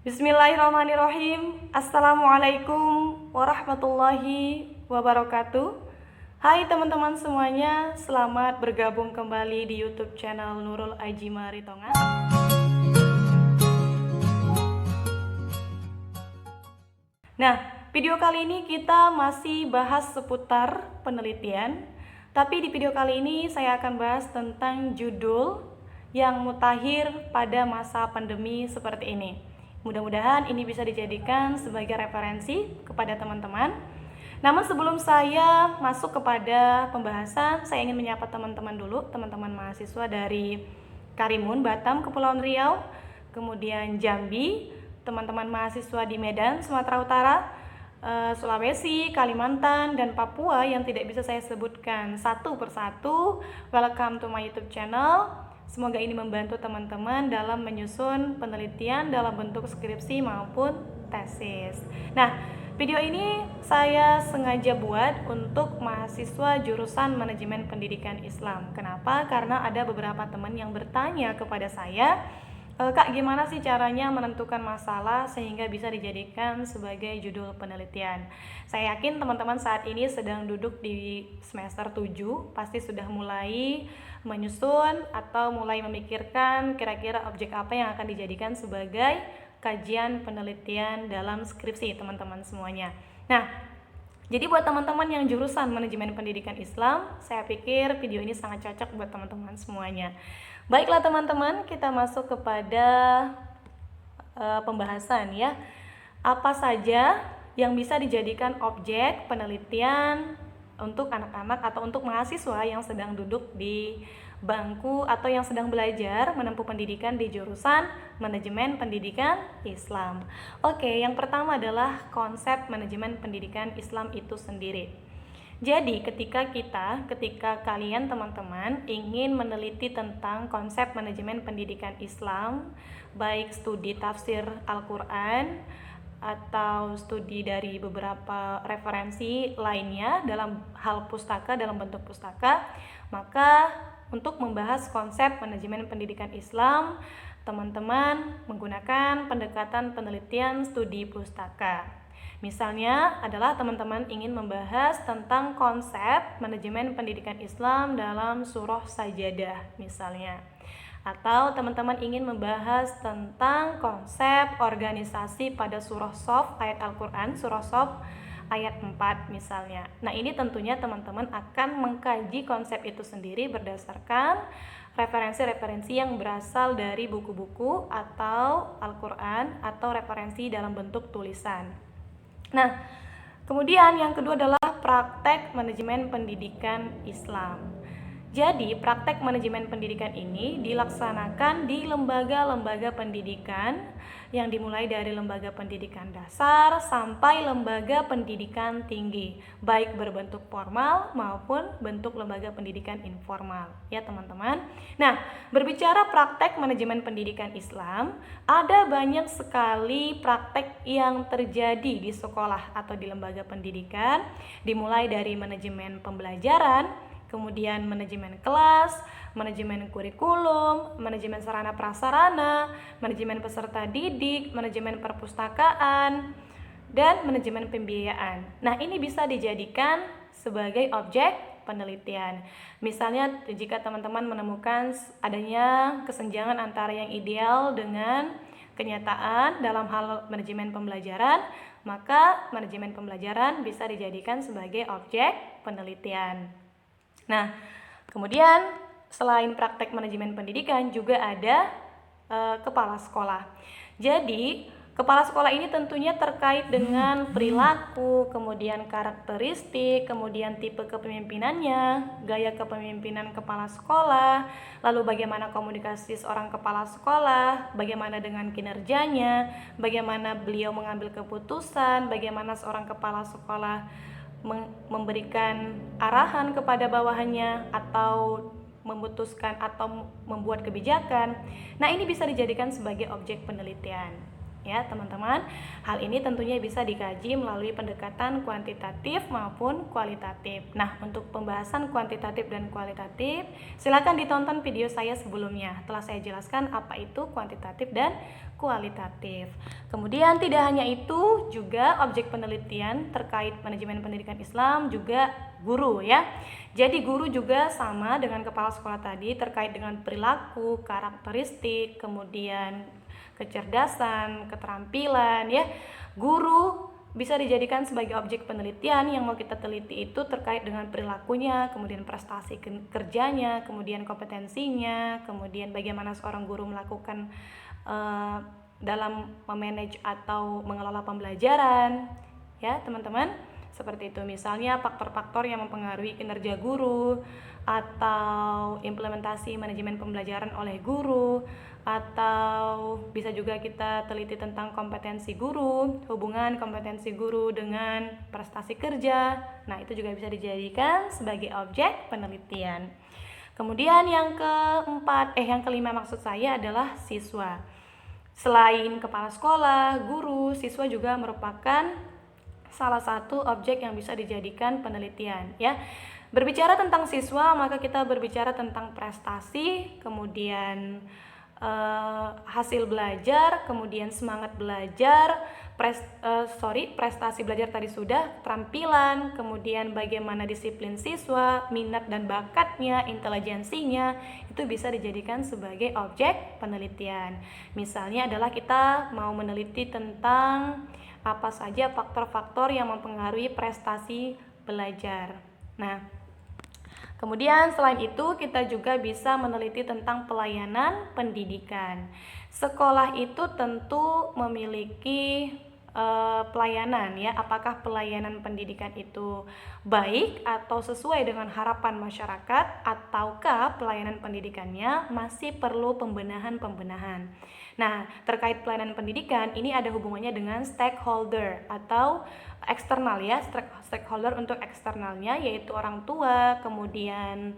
Bismillahirrahmanirrahim. Assalamualaikum warahmatullahi wabarakatuh. Hai teman-teman semuanya, selamat bergabung kembali di YouTube channel Nurul Aji Maritongan. Nah, video kali ini kita masih bahas seputar penelitian. Tapi di video kali ini saya akan bahas tentang judul yang mutakhir pada masa pandemi seperti ini. Mudah-mudahan ini bisa dijadikan sebagai referensi kepada teman-teman. Namun sebelum saya masuk kepada pembahasan, saya ingin menyapa teman-teman dulu, teman-teman mahasiswa dari Karimun, Batam, Kepulauan Riau, kemudian Jambi, teman-teman mahasiswa di Medan, Sumatera Utara, Sulawesi, Kalimantan, dan Papua yang tidak bisa saya sebutkan satu persatu. Welcome to my YouTube channel. Semoga ini membantu teman-teman dalam menyusun penelitian dalam bentuk skripsi maupun tesis. Nah, video ini saya sengaja buat untuk mahasiswa jurusan Manajemen Pendidikan Islam. Kenapa? Karena ada beberapa teman yang bertanya kepada saya, Kak, gimana sih caranya menentukan masalah sehingga bisa dijadikan sebagai judul penelitian? Saya yakin teman-teman saat ini sedang duduk di semester 7, pasti sudah mulai menyusun atau mulai memikirkan kira-kira objek apa yang akan dijadikan sebagai kajian penelitian dalam skripsi teman-teman semuanya. Nah, jadi buat teman-teman yang jurusan Manajemen Pendidikan Islam, saya pikir video ini sangat cocok buat teman-teman semuanya. Baiklah teman-teman, kita masuk kepada pembahasan ya. Apa saja yang bisa dijadikan objek penelitian untuk anak-anak atau untuk mahasiswa yang sedang duduk di bangku atau yang sedang belajar menempuh pendidikan di jurusan Manajemen Pendidikan Islam. Oke, yang pertama adalah konsep Manajemen Pendidikan Islam itu sendiri. Jadi ketika kalian teman-teman ingin meneliti tentang konsep manajemen pendidikan Islam, baik studi tafsir Al-Quran atau studi dari beberapa referensi lainnya dalam hal pustaka, dalam bentuk pustaka, maka untuk membahas konsep manajemen pendidikan Islam, teman-teman menggunakan pendekatan penelitian studi pustaka. Misalnya adalah teman-teman ingin membahas tentang konsep manajemen pendidikan Islam dalam surah Sajadah misalnya. Atau teman-teman ingin membahas tentang konsep organisasi pada surah Shaf ayat Al-Quran, surah Shaf ayat 4 misalnya. Nah, ini tentunya teman-teman akan mengkaji konsep itu sendiri berdasarkan referensi-referensi yang berasal dari buku-buku atau Al-Quran atau referensi dalam bentuk tulisan. Nah, kemudian yang kedua adalah praktek manajemen pendidikan Islam. Jadi, praktek manajemen pendidikan ini dilaksanakan di lembaga-lembaga pendidikan yang dimulai dari lembaga pendidikan dasar sampai lembaga pendidikan tinggi, baik berbentuk formal maupun bentuk lembaga pendidikan informal, ya teman-teman. Nah, berbicara praktek manajemen pendidikan Islam, ada banyak sekali praktek yang terjadi di sekolah atau di lembaga pendidikan, dimulai dari manajemen pembelajaran, kemudian manajemen kelas, manajemen kurikulum, manajemen sarana prasarana, manajemen peserta didik, manajemen perpustakaan, dan manajemen pembiayaan. Nah, ini bisa dijadikan sebagai objek penelitian. Misalnya jika teman-teman menemukan adanya kesenjangan antara yang ideal dengan kenyataan dalam hal manajemen pembelajaran, maka manajemen pembelajaran bisa dijadikan sebagai objek penelitian. Nah, kemudian selain praktek manajemen pendidikan juga ada kepala sekolah. Jadi, kepala sekolah ini tentunya terkait dengan perilaku, kemudian karakteristik, kemudian tipe kepemimpinannya, gaya kepemimpinan kepala sekolah, lalu bagaimana komunikasi seorang kepala sekolah, bagaimana dengan kinerjanya, bagaimana beliau mengambil keputusan, bagaimana seorang kepala sekolah memberikan arahan kepada bawahannya atau memutuskan atau membuat kebijakan. Nah, ini bisa dijadikan sebagai objek penelitian. Ya, teman-teman. Hal ini tentunya bisa dikaji melalui pendekatan kuantitatif maupun kualitatif. Nah, untuk pembahasan kuantitatif dan kualitatif, silakan ditonton video saya sebelumnya. Telah saya jelaskan apa itu kuantitatif dan kualitatif. Kemudian tidak hanya itu, juga objek penelitian terkait manajemen pendidikan Islam juga guru ya. Jadi guru juga sama dengan kepala sekolah tadi terkait dengan perilaku, karakteristik, kemudian kecerdasan, keterampilan ya. Guru bisa dijadikan sebagai objek penelitian. Yang mau kita teliti itu terkait dengan perilakunya, kemudian prestasi kerjanya, kemudian kompetensinya, kemudian bagaimana seorang guru melakukan dalam memanage atau mengelola pembelajaran ya teman-teman. Seperti itu, misalnya faktor-faktor yang mempengaruhi kinerja guru, atau implementasi manajemen pembelajaran oleh guru, atau bisa juga kita teliti tentang kompetensi guru, hubungan kompetensi guru dengan prestasi kerja. Nah, itu juga bisa dijadikan sebagai objek penelitian. Kemudian yang kelima maksud saya adalah siswa. Selain kepala sekolah, guru, siswa juga merupakan salah satu objek yang bisa dijadikan penelitian ya. Berbicara tentang siswa, maka kita berbicara tentang prestasi, kemudian hasil belajar, kemudian semangat belajar, prestasi belajar tadi sudah, keterampilan, kemudian bagaimana disiplin siswa, minat dan bakatnya, intelijensinya, itu bisa dijadikan sebagai objek penelitian. Misalnya adalah kita mau meneliti tentang apa saja faktor-faktor yang mempengaruhi prestasi belajar. Nah, kemudian selain itu kita juga bisa meneliti tentang pelayanan pendidikan. Sekolah itu tentu memiliki pelayanan ya, apakah pelayanan pendidikan itu baik atau sesuai dengan harapan masyarakat, ataukah pelayanan pendidikannya masih perlu pembenahan. Nah, terkait pelayanan pendidikan ini ada hubungannya dengan stakeholder atau eksternal ya, stakeholder untuk eksternalnya yaitu orang tua, kemudian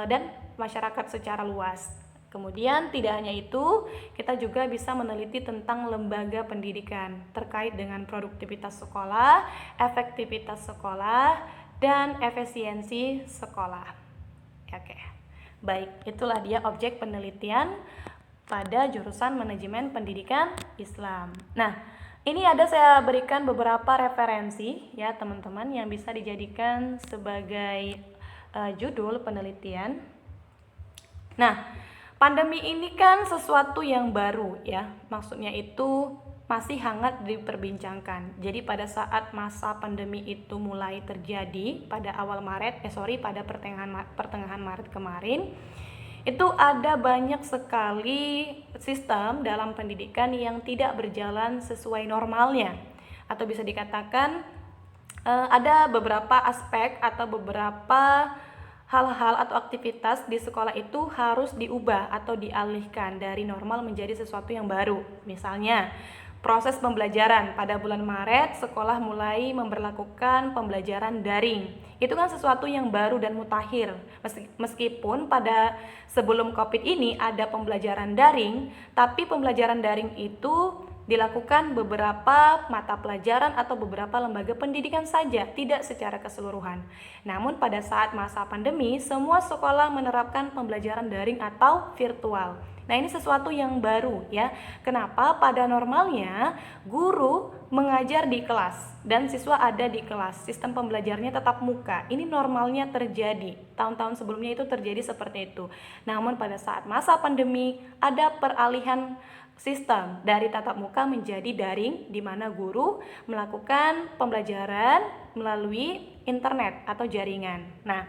dan masyarakat secara luas. Kemudian tidak hanya itu, kita juga bisa meneliti tentang lembaga pendidikan terkait dengan produktivitas sekolah, efektivitas sekolah, dan efisiensi sekolah. Oke. Baik, itulah dia objek penelitian pada jurusan manajemen pendidikan Islam. Nah, ini ada saya berikan beberapa referensi ya teman-teman yang bisa dijadikan sebagai judul penelitian. Nah, pandemi ini kan sesuatu yang baru ya, maksudnya itu masih hangat diperbincangkan. Jadi pada saat masa pandemi itu mulai terjadi pada pada pertengahan Maret kemarin, itu ada banyak sekali sistem dalam pendidikan yang tidak berjalan sesuai normalnya, atau bisa dikatakan ada beberapa aspek atau beberapa hal-hal atau aktivitas di sekolah itu harus diubah atau dialihkan dari normal menjadi sesuatu yang baru. Misalnya, proses pembelajaran pada bulan Maret sekolah mulai memberlakukan pembelajaran daring. Itu kan sesuatu yang baru dan mutakhir. Meskipun pada sebelum Covid ini ada pembelajaran daring, tapi pembelajaran daring itu dilakukan beberapa mata pelajaran atau beberapa lembaga pendidikan saja, tidak secara keseluruhan. Namun pada saat masa pandemi, semua sekolah menerapkan pembelajaran daring atau virtual. Nah, ini sesuatu yang baru ya. Kenapa? Pada normalnya guru mengajar di kelas dan siswa ada di kelas. Sistem pembelajarannya tetap muka. Ini normalnya terjadi. Tahun-tahun sebelumnya itu terjadi seperti itu. Namun pada saat masa pandemi ada peralihan sistem dari tatap muka menjadi daring, di mana guru melakukan pembelajaran melalui internet atau jaringan. Nah,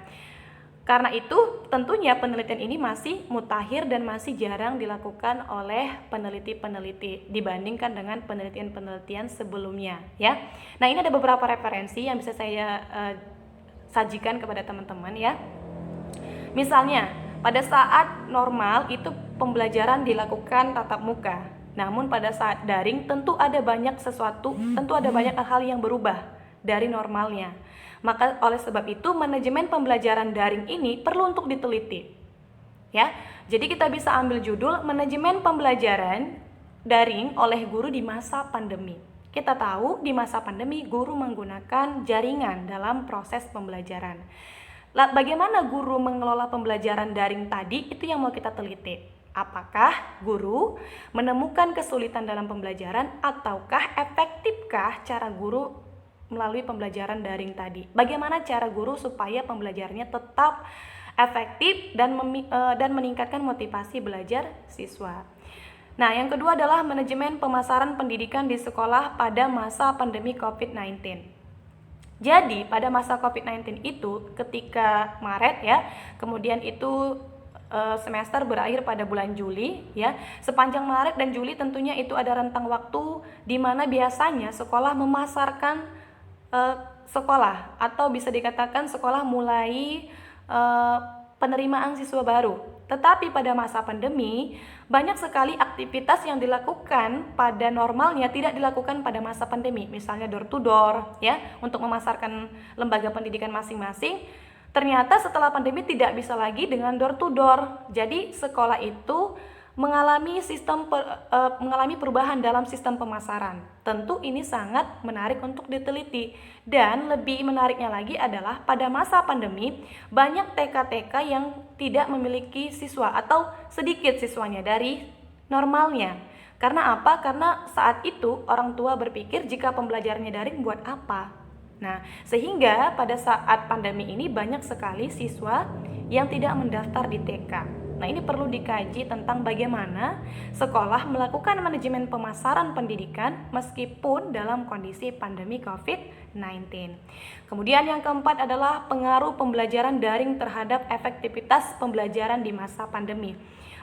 karena itu tentunya penelitian ini masih mutakhir dan masih jarang dilakukan oleh peneliti-peneliti dibandingkan dengan penelitian-penelitian sebelumnya ya. Nah, ini ada beberapa referensi yang bisa saya sajikan kepada teman-teman ya. Misalnya, pada saat normal itu pembelajaran dilakukan tatap muka. Namun pada saat daring tentu ada banyak hal yang berubah dari normalnya. Maka oleh sebab itu manajemen pembelajaran daring ini perlu untuk diteliti. Ya. Jadi kita bisa ambil judul manajemen pembelajaran daring oleh guru di masa pandemi. Kita tahu di masa pandemi guru menggunakan jaringan dalam proses pembelajaran. Bagaimana guru mengelola pembelajaran daring tadi, itu yang mau kita teliti. Apakah guru menemukan kesulitan dalam pembelajaran ataukah efektifkah cara guru melalui pembelajaran daring tadi? Bagaimana cara guru supaya pembelajarannya tetap efektif dan meningkatkan motivasi belajar siswa? Nah, yang kedua adalah manajemen pemasaran pendidikan di sekolah pada masa pandemi COVID-19. Jadi, pada masa COVID-19 itu, ketika Maret ya, kemudian itu semester berakhir pada bulan Juli ya. Sepanjang Maret dan Juli tentunya itu ada rentang waktu di mana biasanya sekolah memasarkan sekolah, atau bisa dikatakan sekolah mulai penerimaan siswa baru. Tetapi pada masa pandemi, banyak sekali aktivitas yang dilakukan pada normalnya tidak dilakukan pada masa pandemi. Misalnya door to door ya, untuk memasarkan lembaga pendidikan masing-masing. Ternyata setelah pandemi tidak bisa lagi dengan door to door. Jadi sekolah itu mengalami perubahan dalam sistem pemasaran. Tentu ini sangat menarik untuk diteliti. Dan lebih menariknya lagi adalah pada masa pandemi banyak TK-TK yang tidak memiliki siswa atau sedikit siswanya dari normalnya. Karena apa? Karena saat itu orang tua berpikir jika pembelajarannya daring buat apa? Nah, sehingga pada saat pandemi ini banyak sekali siswa yang tidak mendaftar di TK. Nah, ini perlu dikaji tentang bagaimana sekolah melakukan manajemen pemasaran pendidikan meskipun dalam kondisi pandemi COVID-19. Kemudian yang keempat adalah pengaruh pembelajaran daring terhadap efektivitas pembelajaran di masa pandemi.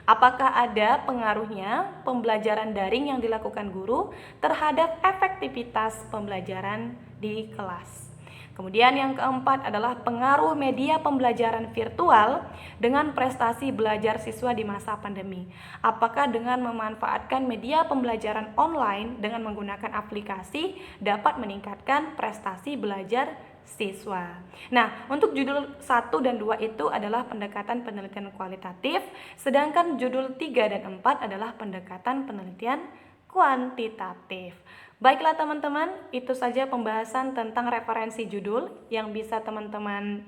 Apakah ada pengaruhnya pembelajaran daring yang dilakukan guru terhadap efektivitas pembelajaran di kelas? Kemudian yang keempat adalah pengaruh media pembelajaran virtual dengan prestasi belajar siswa di masa pandemi. Apakah dengan memanfaatkan media pembelajaran online dengan menggunakan aplikasi dapat meningkatkan prestasi belajar siswa? Nah, untuk judul 1 dan 2 itu adalah pendekatan penelitian kualitatif, sedangkan judul 3 dan 4 adalah pendekatan penelitian kuantitatif. Baiklah teman-teman, itu saja pembahasan tentang referensi judul yang bisa teman-teman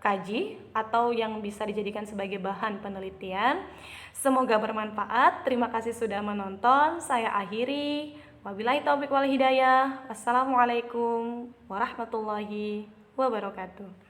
kaji atau yang bisa dijadikan sebagai bahan penelitian. Semoga bermanfaat. Terima kasih sudah menonton. Saya akhiri. Wabillahi taufiq wal hidayah. Wassalamualaikum warahmatullahi wabarakatuh.